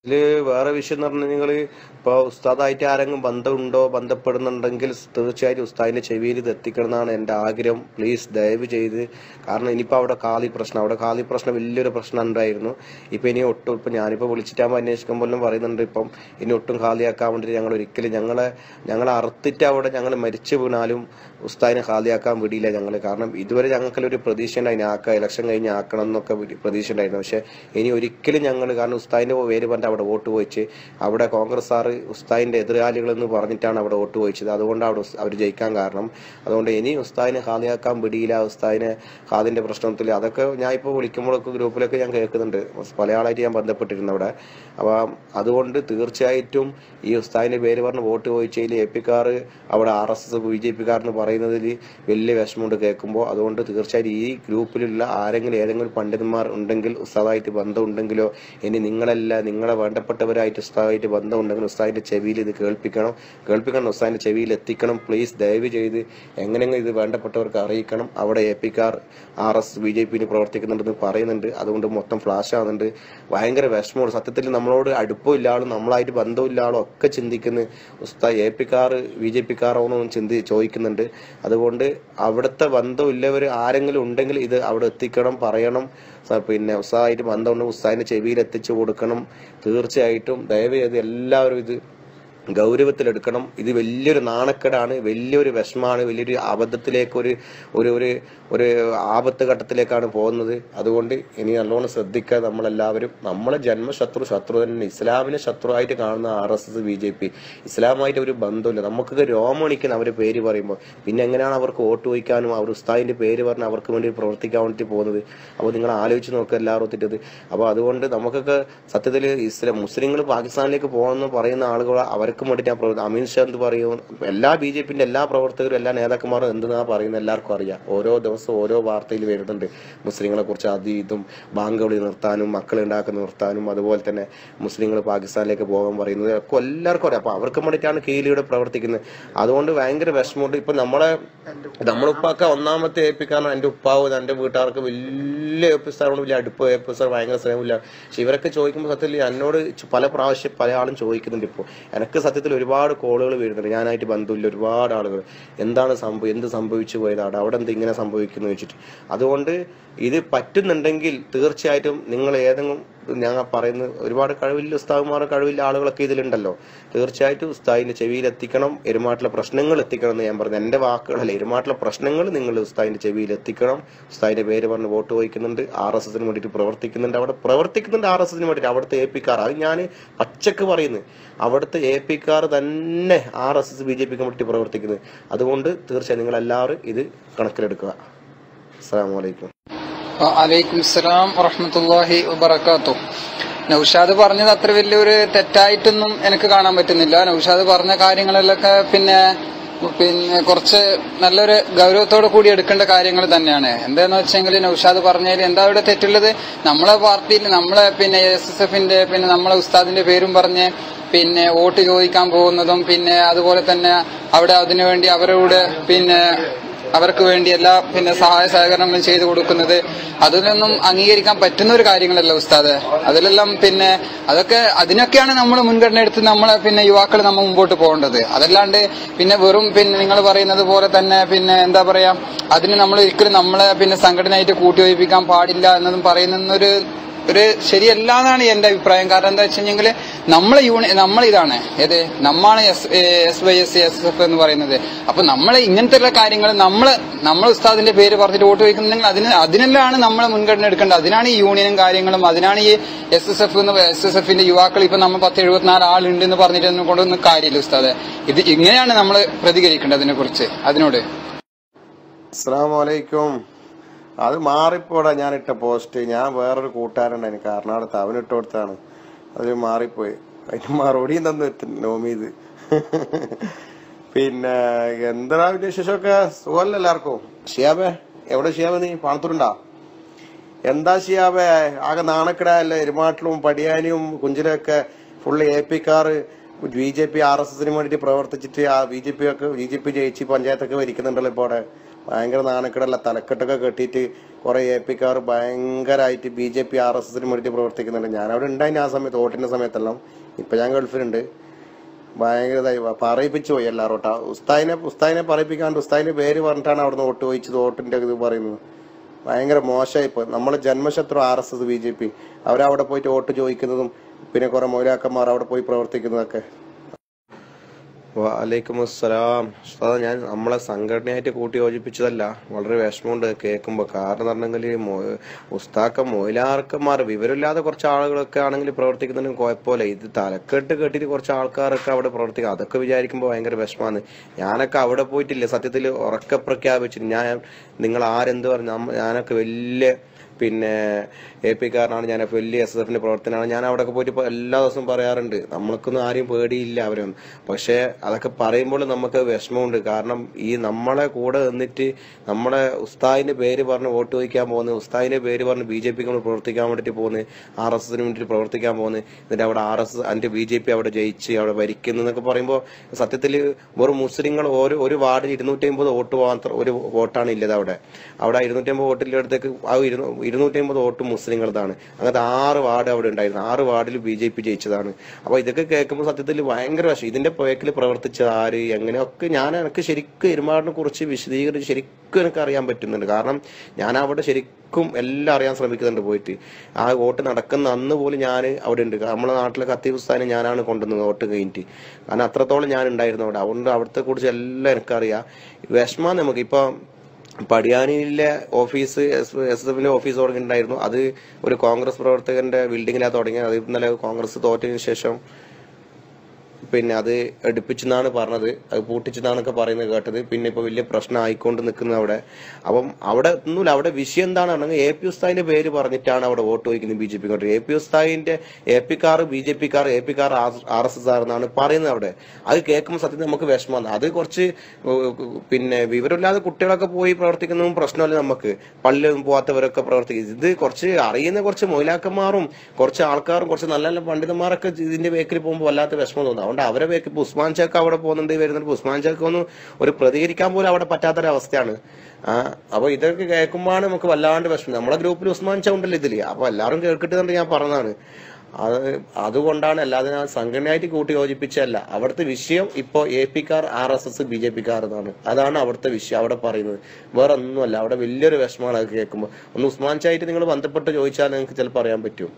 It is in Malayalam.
ഇതില് വേറെ വിഷയം എന്ന് പറഞ്ഞാൽ നിങ്ങള് ഇപ്പൊ ഉസ്താദായിട്ട് ആരെങ്കിലും ബന്ധമുണ്ടോ ബന്ധപ്പെടുന്നുണ്ടെങ്കിൽ തീർച്ചയായിട്ടും ഉസ്താദിന്റെ ചെവിയിൽ ഇത് എത്തിക്കണം എന്നാണ് എന്റെ ആഗ്രഹം. പ്ലീസ് ദയവ് ചെയ്ത്. കാരണം ഇനിയിപ്പോ അവിടെ കാലി പ്രശ്നം വലിയൊരു പ്രശ്നം ഉണ്ടായിരുന്നു. ഇനി ഒട്ടും ഇപ്പൊ ഞാനിപ്പോ വിളിച്ചിട്ടാകുമ്പോൾ അന്വേഷിക്കുമ്പോഴും പറയുന്നുണ്ട് ഇപ്പം ഇനി ഒട്ടും ഖാലിയാക്കാൻ വേണ്ടി ഞങ്ങൾ ഒരിക്കലും ഞങ്ങളെ അറുത്തിട്ട് അവിടെ ഞങ്ങൾ മരിച്ചു വീണാലും ഉസ്താദിനെ ഖാലിയാക്കാൻ വിടിയില്ല ഞങ്ങൾ. കാരണം ഇതുവരെ ഞങ്ങൾക്കൊരു പ്രതീക്ഷ ഉണ്ടായിരുന്നു ഇലക്ഷൻ കഴിഞ്ഞ് ആക്കണം എന്നൊക്കെ പ്രതീക്ഷ ഉണ്ടായിരുന്നു. പക്ഷെ ഇനി ഒരിക്കലും ഞങ്ങൾ കാരണം ഉസ്താദിന്റെ പേര് പറഞ്ഞിട്ട് അവിടെ വോട്ട് ചോദിച്ച് അവിടെ കോൺഗ്രസ് സാറ് ഉസ്താദിന്റെ എതിരാളികൾ എന്ന് പറഞ്ഞിട്ടാണ് അവിടെ വോട്ട് ചോദിച്ചത്. അതുകൊണ്ട് അവിടെ അവർ ജയിക്കാൻ കാരണം. അതുകൊണ്ട് ഇനി ഉസ്താദിനെ ഖാലിയാക്കാൻ വിടിയില്ല. ഉസ്താദിനെ ഖാദിന്റെ പ്രശ്നത്തിൽ അതൊക്കെ ഞാൻ ഇപ്പോൾ വിളിക്കുമ്പോഴൊക്കെ ഗ്രൂപ്പിലൊക്കെ ഞാൻ കേൾക്കുന്നുണ്ട്. പല ആളായിട്ട് ഞാൻ ബന്ധപ്പെട്ടിരുന്നു അവിടെ. അപ്പൊ അതുകൊണ്ട് തീർച്ചയായിട്ടും ഈ ഉസ്താദിന്റെ പേര് പറഞ്ഞ് വോട്ട് ചോദിച്ചതിൽ APക്കാർ അവിടെ RSS BJP എന്ന് പറയുന്നതിൽ വലിയ വിഷമമുണ്ട് കേൾക്കുമ്പോൾ. അതുകൊണ്ട് തീർച്ചയായിട്ടും ഈ ഗ്രൂപ്പിലുള്ള ഏതെങ്കിലും പണ്ഡിതന്മാർ ഉണ്ടെങ്കിൽ ഉസ്താദായിട്ട് ബന്ധം ഉണ്ടെങ്കിലോ ഇനി നിങ്ങളെ വേണ്ടപ്പെട്ടവരായിട്ട് ഉസ്താദായിട്ട് ബന്ധം ഉണ്ടെങ്കിൽ ഉസ്താദിന്റെ ചെവിയിൽ ഇത് കേൾപ്പിക്കണം. ഉസ്താദിന്റെ ചെവിയിൽ എത്തിക്കണം. പ്ലീസ് ദയവ് ചെയ്ത് എങ്ങനെയെങ്കിലും ഇത് വേണ്ടപ്പെട്ടവർക്ക് അറിയിക്കണം. അവിടെ APക്കാർ RSS BJP പ്രവർത്തിക്കുന്നുണ്ടെന്ന് പറയുന്നുണ്ട്. അതുകൊണ്ട് മൊത്തം ഫ്ലാഷ് ആവുന്നുണ്ട്. ഭയങ്കര വിഷമമാണ് സത്യത്തിൽ. നമ്മളോട് അടുപ്പമില്ല ആളും നമ്മളായിട്ട് ബന്ധമില്ല ആളും ഒക്കെ ചിന്തിക്കുന്നു ഉസ്താദ് APക്കാർ BJPക്കാരാണോ ചോദിക്കുന്നുണ്ട്. അതുകൊണ്ട് അവിടുത്തെ ബന്ധമില്ലവർ ആരെങ്കിലും ഉണ്ടെങ്കിൽ ഇത് അവിടെ എത്തിക്കണം, പറയണം. പിന്നെ ഉസ്താദായിട്ട് ബന്ധമുണ്ടെങ്കിൽ ഉസ്താദിന്റെ ചെവിയിൽ എത്തിച്ചു കൊടുക്കണം. തീർച്ചയായിട്ടും ദയവ് ചെയ്ത് എല്ലാവരും ഇത് ഗൗരവത്തിലെടുക്കണം. ഇത് വലിയൊരു നാണക്കേടാണ്, വലിയൊരു വിഷമാണ്, വലിയൊരു അബദ്ധത്തിലേക്ക് ഒരു ആപത്ത് ഘട്ടത്തിലേക്കാണ് പോകുന്നത്. അതുകൊണ്ട് ഇനി നല്ലോണം ശ്രദ്ധിക്കുക. നമ്മളെല്ലാവരും നമ്മളെ ശത്രു തന്നെ. ഇസ്ലാമിനെ ശത്രുവായിട്ട് കാണുന്ന RSS BJP ഇസ്ലാമായിട്ട് ഒരു ബന്ധമില്ല. നമുക്കൊക്കെ രോമണിക്കണം അവരുടെ പേര് പറയുമ്പോൾ. പിന്നെ എങ്ങനെയാണ് അവർക്ക് വോട്ട് ചോദിക്കാനും അവർ ഉസ്താദിന്റെ പേര് പറഞ്ഞ് അവർക്ക് വേണ്ടി പ്രവർത്തിക്കാൻ വേണ്ടി പോകുന്നത്? അപ്പോൾ നിങ്ങൾ ആലോചിച്ച് നോക്കുക എല്ലാവരും ഒത്തിട്ടത്. അപ്പോൾ അതുകൊണ്ട് നമുക്കൊക്കെ സത്യത്തിൽ മുസ്ലിങ്ങൾ പാകിസ്ഥാനിലേക്ക് പോകുമെന്ന് പറയുന്ന ആളുകൾ അവർക്ക് വേണ്ടിയിട്ട് അമിത്ഷാ എന്ത് പറയും, എല്ലാ BJPന്റെ എല്ലാ പ്രവർത്തകരും എല്ലാ നേതാക്കന്മാരും എന്തെന്നാ പറയുന്നത് എല്ലാവർക്കും അറിയാം. ഓരോ ദിവസം ഓരോ വാർത്തയിൽ വരുന്നുണ്ട് മുസ്ലിങ്ങളെ കുറിച്ച്. ഇതും ബാങ്ക് വിളി നിർത്താനും മക്കളെ ഉണ്ടാക്കി നിർത്താനും അതുപോലെ തന്നെ മുസ്ലിങ്ങൾ പാകിസ്ഥാനിലേക്ക് പോകാൻ പറയുന്നത് ഒക്കെ എല്ലാവർക്കും അറിയാം. അപ്പൊ അവർക്ക് വേണ്ടിയിട്ടാണ് കീഴിലൂടെ പ്രവർത്തിക്കുന്നത്. അതുകൊണ്ട് ഭയങ്കര വിഷമമുണ്ട്. ഇപ്പൊ നമ്മളുപ്പാക്ക ഒന്നാമത്തെ APക്കാരനാണ്. എന്റെ ഉപ്പാവ് എന്റെ വീട്ടുകാർക്ക് വലിയ APസ്ഥാനോട് വലിയ അടുപ്പ്, APസ്ഥാൻ ഭയങ്കര സ്നേഹമില്ല. പക്ഷെ ഇവരൊക്കെ ചോദിക്കുമ്പോൾ സത്യത്തിൽ എന്നോട് പല പ്രാവശ്യം പല ആളും ചോദിക്കുന്നുണ്ട്. ഇപ്പോൾ എനിക്ക് സത്യത്തിൽ ഒരുപാട് കോളുകൾ വരുന്നുണ്ട്. ഞാനായിട്ട് ബന്ധമില്ല ഒരുപാട് ആളുകൾ എന്ത് സംഭവിച്ചു പോയതാണ്, അവിടെ ഇങ്ങനെ സംഭവിക്കുന്നു വെച്ചിട്ട്. അതുകൊണ്ട് ഇത് പറ്റുന്നുണ്ടെങ്കിൽ തീർച്ചയായിട്ടും നിങ്ങൾ ഞങ്ങൾ പറയുന്നത് ഒരുപാട് കഴിവില്ല ഉസ്താദുമാരും കഴിവില്ല ആളുകളൊക്കെ ഇതിലുണ്ടല്ലോ. തീർച്ചയായിട്ടും ഉസ്താദിന്റെ ചെവിയിൽ എത്തിക്കണം. എരുമാട്ടിലെ പ്രശ്നങ്ങൾ എത്തിക്കണം എന്ന് ഞാൻ പറഞ്ഞു. എന്റെ വാക്കുകളല്ല, എരുമാട്ടിലെ പ്രശ്നങ്ങൾ നിങ്ങൾ ഉസ്താദിന്റെ ചെവിയിൽ എത്തിക്കണം. ഉസ്താദിന്റെ പേര് പറഞ്ഞ് വോട്ട് ചോദിക്കുന്നുണ്ട്, RSSന് വേണ്ടിയിട്ട് പ്രവർത്തിക്കുന്നുണ്ട്. RSSന് വേണ്ടിയിട്ട് അവിടുത്തെ APക്കാർ. അത് ഞാൻ പച്ചക്ക് പറയുന്നു. അവിടുത്തെ APക്കാർ തന്നെ RSS BJPക്ക് വേണ്ടി പ്രവർത്തിക്കുന്നത്. അതുകൊണ്ട് തീർച്ചയായും നിങ്ങൾ എല്ലാവരും ഇത് കണക്കിലെടുക്കുക. അസ്സലാമു അലൈക്കും. വഅലൈക്കും അസ്സലാം വറഹ്മത്തുള്ളാഹി വബറകാതുഹു. നൗഷാദ് പറഞ്ഞത് അത്ര വലിയൊരു തെറ്റായിട്ടൊന്നും എനിക്ക് കാണാൻ പറ്റുന്നില്ല. നൗഷാദ് പറഞ്ഞ കാര്യങ്ങളിലൊക്കെ പിന്നെ കുറച്ച് നല്ലൊരു ഗൗരവത്തോടു കൂടി എടുക്കേണ്ട കാര്യങ്ങൾ തന്നെയാണ്. എന്താന്ന് വെച്ചെങ്കിൽ നൗഷാദ് പറഞ്ഞതിൽ എന്താ ഇവിടെ തെറ്റുള്ളത്? നമ്മളെ പാർട്ടിയിൽ നമ്മളെ SSFന്റെ നമ്മളെ ഉസ്താദിന്റെ പേരും പറഞ്ഞ് വോട്ട് ചോദിക്കാൻ പോകുന്നതും അതുപോലെ തന്നെ അവിടെ അതിനുവേണ്ടി അവർക്ക് വേണ്ടി എല്ലാ സഹായ സഹകരണങ്ങളും ചെയ്തു കൊടുക്കുന്നത് അതിലൊന്നും അംഗീകരിക്കാൻ പറ്റുന്ന ഒരു കാര്യങ്ങളല്ല ഉസ്താദ്. അതിലെല്ലാം അതിനൊക്കെയാണ് നമ്മൾ മുൻഗണന എടുത്ത് നമ്മളെ യുവാക്കൾ നമ്മൾ മുമ്പോട്ട് പോകേണ്ടത്. അതല്ലാണ്ട് വെറും നിങ്ങൾ പറയുന്നത് പോലെ തന്നെ എന്താ പറയാ, അതിന് നമ്മൾ ഒരിക്കലും നമ്മളെ സംഘടനയായിട്ട് കൂട്ടിയോജിപ്പിക്കാൻ പാടില്ല എന്നതും പറയുന്നൊരു ശരിയല്ല എന്നാണ് എന്റെ അഭിപ്രായം. കാരണം എന്താ വെച്ചുകഴിഞ്ഞെങ്കിൽ നമ്മളിതാണ് നമ്മളാണ് SYS SSF എന്ന് പറയുന്നത്. അപ്പൊ ഇങ്ങനത്തെ കാര്യങ്ങൾ നമ്മളെ ഉസ്താദിന്റെ പേര് പറഞ്ഞിട്ട് വോട്ട് ചോദിക്കുന്നുണ്ടെങ്കിൽ അതിനെല്ലാം നമ്മളെ മുൻഗണന എടുക്കേണ്ടത്. അതിനാണ് ഈ യൂണിയനും കാര്യങ്ങളും, അതിനാണ് ഈ SSFന്റെ യുവാക്കൾ ഇപ്പൊ നമ്മൾ 1074 ആളുണ്ട് എന്ന് പറഞ്ഞിട്ട് കൊണ്ടൊന്നും കാര്യമില്ല ഉസ്താദ്. ഇങ്ങനെയാണ് നമ്മൾ പ്രതികരിക്കേണ്ടത് അതിനോട്. അസ്സലാമു അലൈക്കും. അത് മാറിപ്പോടാ ഞാനിട്ട പോസ്റ്റ്. ഞാൻ വേറൊരു കൂട്ടുകാരുണ്ട് എറണാകുളത്ത്, അവനിട്ട് കൊടുത്താണ്. അത് മാറിപ്പോയി. അതിന് മറുപടിയും തന്നു നോമീത്. എന്താ വിശേഷമൊക്കെ? സുഖമല്ല എല്ലാവർക്കും? ഷിയാബേ എവിടെ? ഷിയാബ് നീ പാണത്തൂരുണ്ടാ? എന്താ ഷിയാബേ ആകെ നാണക്കിടായല്ലേ? എരുമാട്ടിലും പടിയാനിയും കുഞ്ചിലൊക്കെ ഫുള്ള് APക്കാർ BJP RSSന് വേണ്ടിട്ട് പ്രവർത്തിച്ചിട്ട് BJP ജയിച്ച് പഞ്ചായത്തൊക്കെ ഭരിക്കുന്നുണ്ടല്ലോ. ഇപ്പൊ അവിടെ ഭയങ്കര നാണക്കേടല്ല, തലക്കെട്ടൊക്കെ കെട്ടിയിട്ട് കുറെ APക്കാർ ഭയങ്കരമായിട്ട് BJP RSSന് വേണ്ടിയിട്ട് പ്രവർത്തിക്കുന്നുണ്ട്. ഞാനവിടെ ഉണ്ടായിന് ആ സമയത്ത്, വോട്ടിന്റെ സമയത്തെല്ലാം. ഇപ്പൊ ഞാൻ ഗൾഫിലുണ്ട്. ഭയങ്കര പറയിപ്പിച്ചു പോയി എല്ലാവരോട്ടാ. ഉസ്താദിനെ പറയിപ്പിക്കാണ്ട് ഉസ്താദിന്റെ പേര് പറഞ്ഞിട്ടാണ് അവിടുന്ന് വോട്ട് ചോദിച്ചത്, വോട്ടിന്റെ ഇത് പറയുന്നത്. ഭയങ്കര മോശമായി. ഇപ്പൊ നമ്മളെ ജന്മശത്രു RSS BJP അവരവിടെ പോയിട്ട് വോട്ട് ചോദിക്കുന്നതും പിന്നെ കുറെ മൗലാക്കന്മാർ അവിടെ പോയി പ്രവർത്തിക്കുന്നതൊക്കെ. വലൈക്കും അസ്സലാം. ഞാൻ നമ്മളെ സംഘടനയായിട്ട് കൂട്ടി യോജിപ്പിച്ചതല്ല, വളരെ വിഷമമുണ്ട് കേൾക്കുമ്പോ. കാരണം പറഞ്ഞെങ്കിൽ മൊയിലാർക്കന്മാർ വിവരമില്ലാതെ കുറച്ച് ആളുകളൊക്കെ ആണെങ്കിൽ പ്രവർത്തിക്കുന്നതിന് കുഴപ്പമില്ല. ഇത് തലക്കെട്ട് കെട്ടിട്ട് കുറച്ച് ആൾക്കാരൊക്കെ അവിടെ പ്രവർത്തിക്കുക, അതൊക്കെ വിചാരിക്കുമ്പോൾ ഭയങ്കര വിഷമാണ്. ഞാനൊക്കെ അവിടെ പോയിട്ടില്ല, സത്യത്തിൽ ഉറക്കെ പ്രഖ്യാപിച്ചു നിങ്ങൾ ആരെന്ത് പറഞ്ഞു, ഞാനൊക്കെ വലിയ പിന്നെ APക്കാരനാണ്, ഞാൻ വലിയ SSFന്റെ പ്രവർത്തനമാണ്. ഞാൻ അവിടെ പോയിട്ട് എല്ലാ ദിവസവും പറയാറുണ്ട്, നമ്മൾക്കൊന്നും ആരെയും പേടിയില്ല അവരൊന്നും. പക്ഷെ അതൊക്കെ പറയുമ്പോൾ നമുക്ക് വിഷമമുണ്ട്. കാരണം ഈ നമ്മളെ കൂടെ നിന്നിട്ട് നമ്മളെ ഉസ്താദിന്റെ പേര് പറഞ്ഞ് വോട്ട് ചോദിക്കാൻ പോകുന്നത്, ഉസ്താദിന്റെ പേര് പറഞ്ഞ് BJPക്ക് നമ്മൾ പ്രവർത്തിക്കാൻ വേണ്ടിട്ട് പോകുന്നത്, RSSന് വേണ്ടിട്ട് പ്രവർത്തിക്കാൻ പോകുന്നത്, എന്നിട്ട് അവിടെ RSS അതിന്റെ BJP അവിടെ ജയിച്ച് അവിടെ ഭരിക്കുന്നു എന്നൊക്കെ പറയുമ്പോൾ സത്യത്തിൽ വെറും മുസ്ലിങ്ങൾ ഒരു വാർഡിൽ 250 വോട്ട് മാത്രം, ഒരു വോട്ടാണ് ഇല്ലത്. അവിടെ 250 വോട്ടിലെടുത്തേക്ക് 250 വോട്ട് മുസ്ലിങ്ങളതാണ്. അങ്ങനത്തെ 6 വാർഡ് അവിടെ ഉണ്ടായിരുന്നു. 6 വാർഡിൽ BJP ജയിച്ചതാണ്. അപ്പൊ ഇതൊക്കെ കേൾക്കുമ്പോൾ സത്യത്തിൽ ഭയങ്കര വശം. ഇതിന്റെ പുഴക്കിൽ പ്രവർത്തിച്ച ആര് എങ്ങനെയൊക്കെ എനിക്ക് ശരിക്കും എരുമാടിനെ കുറിച്ച് വിശദീകരിച്ച് ശരിക്കും എനിക്ക് അറിയാൻ പറ്റുന്നുണ്ട്. കാരണം ഞാൻ അവിടെ ശരിക്കും എല്ലാം അറിയാൻ ശ്രമിക്കുന്നുണ്ട് പോയിട്ട്. ആ വോട്ട് നടക്കുന്ന അന്ന് പോലും ഞാൻ അവിടെ ഉണ്ട്. നമ്മളെ നാട്ടിലെ ഖത്തീബ് ഉസ്താദിനെ ഞാനാണ് കൊണ്ടുവന്നത് വോട്ട് കഴിഞ്ഞിട്ട്. കാരണം അത്രത്തോളം ഞാൻ ഉണ്ടായിരുന്നു അവിടെ. അതുകൊണ്ട് അവിടുത്തെ കുറിച്ച് എല്ലാം എനിക്കറിയാം. വിഷമം നമുക്ക് ഇപ്പൊ പടിയാനിയിലെ ഓഫീസ് SSFന്റെ ഓഫീസ് തുടങ്ങിയിട്ടുണ്ടായിരുന്നു. അത് ഒരു കോൺഗ്രസ് പ്രവർത്തകന്റെ ബിൽഡിങ്ങിലാണ് തുടങ്ങിയത്. അത് ഇന്നലെ കോൺഗ്രസ് തോറ്റതിന് ശേഷം പിന്നെ അത് എടുപ്പിച്ചെന്നാണ് പറഞ്ഞത്, അത് പൂട്ടിച്ചെന്നാണൊക്കെ പറയുന്നത് കേട്ടത്. പിന്നെ ഇപ്പൊ വലിയ പ്രശ്നം ആയിക്കൊണ്ട് നിൽക്കുന്നത് അവിടെ. അപ്പം അവിടെ ഒന്നുമില്ല. അവിടെ വിഷയം എന്താണെന്നുണ്ടെങ്കിൽ AP ഉസ്താദിന്റെ പേര് പറഞ്ഞിട്ടാണ് അവിടെ വോട്ട് ചോദിക്കുന്നത് BJP കൊണ്ട്. AP ഉസ്താദിന്റെ APക്കാർ BJPക്കാർ APക്കാർ RSS എന്നാണ് പറയുന്നത് അവിടെ. അത് കേൾക്കുമ്പോൾ സത്യത്തിൽ നമുക്ക് വിഷമമാണ്. അത് കുറച്ച് പിന്നെ വിവരമില്ലാതെ കുട്ടികളൊക്കെ പോയി പ്രവർത്തിക്കുന്നതും പ്രശ്നമല്ല നമുക്ക്. പള്ളിയിലൊന്നും പോകാത്തവരൊക്കെ പ്രവർത്തിക്കും. ഇത് കുറച്ച് അറിയുന്ന കുറച്ച് മൊയിലാക്കന്മാരും കുറച്ച് ആൾക്കാരും കുറച്ച് നല്ല നല്ല പണ്ഡിതന്മാരൊക്കെ ഇതിന്റെ ബേക്കിൽ പോകുമ്പോൾ വല്ലാത്ത വിഷമം തോന്നുന്നു. അതുകൊണ്ട് അവരെ ബേക്ക് ഇപ്പൊ ഉസ്മാൻ ചാക്ക് അവിടെ പോകുന്നുണ്ട് വരുന്നുണ്ട്. ഉസ്മാൻ ചാക്ക് ഒന്നും ഒരു പ്രതികരിക്കാൻ പോലും അവിടെ പറ്റാത്തൊരവസ്ഥയാണ്. അപ്പൊ ഇതൊക്കെ കേൾക്കുമ്പോഴാണ് നമുക്ക് വല്ലാണ്ട് വിഷമം. നമ്മളെ ഗ്രൂപ്പിൽ ഉസ്മാൻ ചാ ഉണ്ടല്ലോ ഇതില്. അപ്പൊ എല്ലാവരും കേൾക്കിട്ട് ഞാൻ പറഞ്ഞതാണ്. അതുകൊണ്ടാണ്, അല്ലാതെ ഞാൻ സംഘടനയായിട്ട് കൂട്ടി യോജിപ്പിച്ചല്ല. അവിടുത്തെ വിഷയം ഇപ്പൊ APക്കാർ RSS BJPക്കാർ എന്നാണ്. അതാണ് അവിടുത്തെ വിഷയം അവിടെ പറയുന്നത്, വേറെ ഒന്നുമല്ല. അവിടെ വലിയൊരു വിഷമമാണ് അത് കേൾക്കുമ്പോൾ. ഒന്ന് ഉസ്മാൻ ചായിട്ട് നിങ്ങൾ ബന്ധപ്പെട്ട് ചോദിച്ചാൽ നിങ്ങൾക്ക് ചിലപ്പോൾ അറിയാൻ പറ്റും.